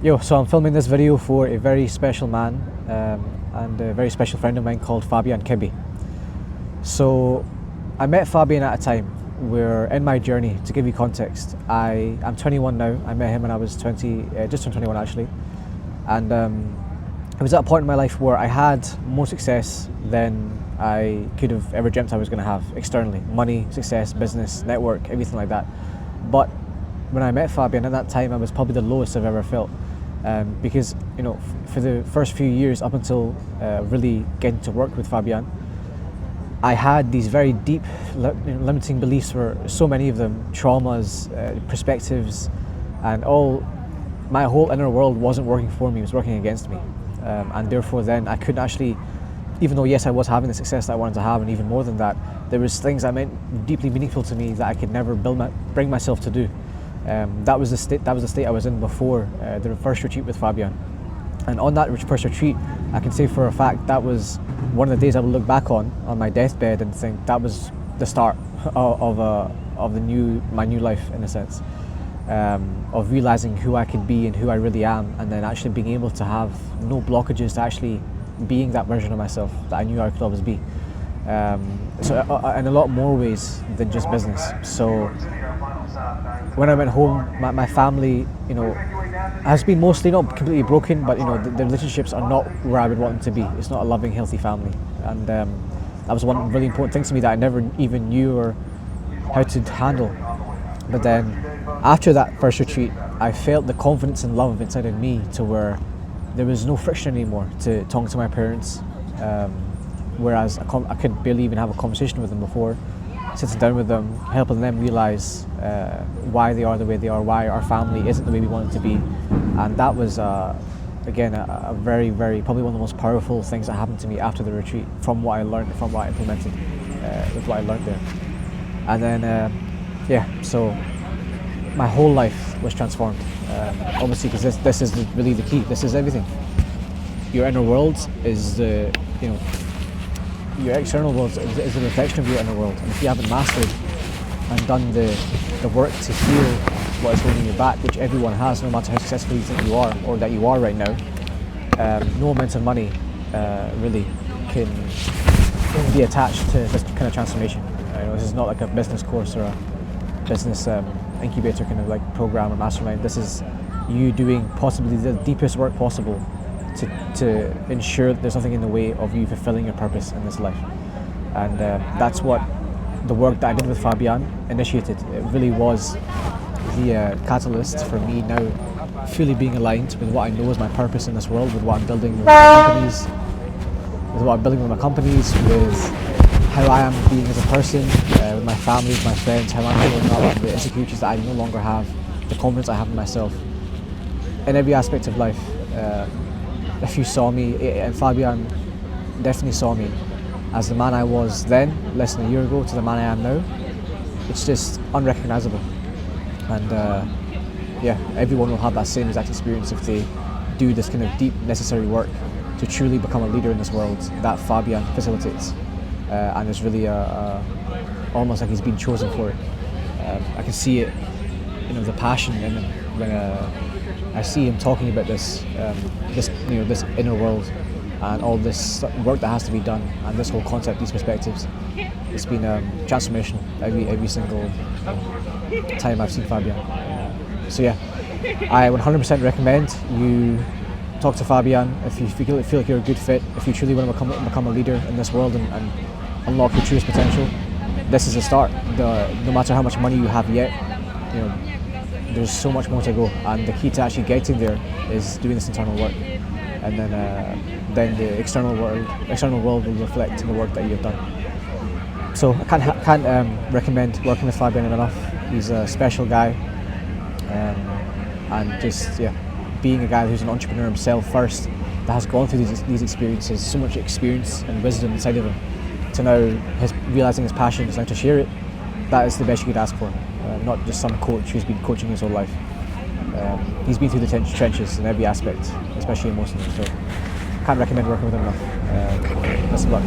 So I'm filming this video for a very special man and a very special friend of mine called Fabian Kiby. So I met Fabian at a time where in my journey, to give you context, I'm 21 now. I met him when I was 20, just turned 21 actually. And it was at a point in my life where I had more success than I could have ever dreamt I was going to have externally. Money, success, business, network, everything like that. But when I met Fabian at that time, I was probably the lowest I've ever felt. Because for the first few years up until really getting to work with Fabian, I had these very deep limiting beliefs, where so many of them, traumas, perspectives, and my whole inner world wasn't working for me, it was working against me. And therefore then I couldn't actually, even though yes I was having the success that I wanted to have, and even more than that, there was things that meant deeply meaningful to me that I could never bring myself to do. That was the state I was in before the first retreat with Fabian. And on that first retreat, I can say for a fact that was one of the days I will look back on my deathbed and think that was the start of my new life, in a sense, of realizing who I could be and who I really am, and then actually being able to have no blockages to actually being that version of myself that I knew I could always be. So in a lot more ways than just business. So when I went home, my family, has been mostly not completely broken, but the relationships are not where I would want them to be. It's not a loving, healthy family, and that was one really important thing to me that I never even knew or how to handle. But then after that first retreat, I felt the confidence and love inside of me to where there was no friction anymore to talking to my parents, whereas I could barely even have a conversation with them before. Sitting down with them, helping them realize why they are the way they are, why our family isn't the way we want it to be. And that was, again, a very, very, probably one of the most powerful things that happened to me after the retreat, from what I learned, from what I implemented, with what I learned there. And then, so my whole life was transformed, obviously, because this is really the key. This is everything. Your inner world is your external world is a reflection of your inner world, and if you haven't mastered and done the work to heal what is holding you back, which everyone has, no matter how successful you think you are or that you are right now, no amount of money really can be attached to this kind of transformation. This is not like a business course or a business incubator kind of like program or mastermind. This is you doing possibly the deepest work possible to ensure that there's nothing in the way of you fulfilling your purpose in this life. And that's what the work that I did with Fabian initiated. It really was the catalyst for me now fully being aligned with what I know is my purpose in this world, with what I'm building with my companies, with how I am being as a person, with my family, with my friends, how I'm feeling up, the insecurities that I no longer have, the confidence I have in myself, in every aspect of life. If you saw me, and Fabian definitely saw me as the man I was then, less than a year ago, to the man I am now, it's just unrecognizable. And everyone will have that same exact experience if they do this kind of deep, necessary work to truly become a leader in this world that Fabian facilitates. And it's really almost like he's been chosen for it. I can see it, the passion in him when I see him talking about this inner world and all this work that has to be done, and this whole concept, these perspectives. It's been transformational every single time I've seen Fabian. I 100% recommend you talk to Fabian if you feel like you're a good fit, if you truly want to become a leader in this world and unlock your truest potential. This is the start. No matter how much money you have yet, there's so much more to go, and the key to actually getting there is doing this internal work, and then the external world will reflect in the work that you've done. So I can't recommend working with Fabian enough. He's a special guy, and just being a guy who's an entrepreneur himself first, that has gone through these experiences, so much experience and wisdom inside of him, to now realizing his passion is now to share it. That is the best you could ask for. Not just some coach who's been coaching his whole life. He's been through the trenches in every aspect, especially emotionally. So can't recommend working with him enough. Best of luck.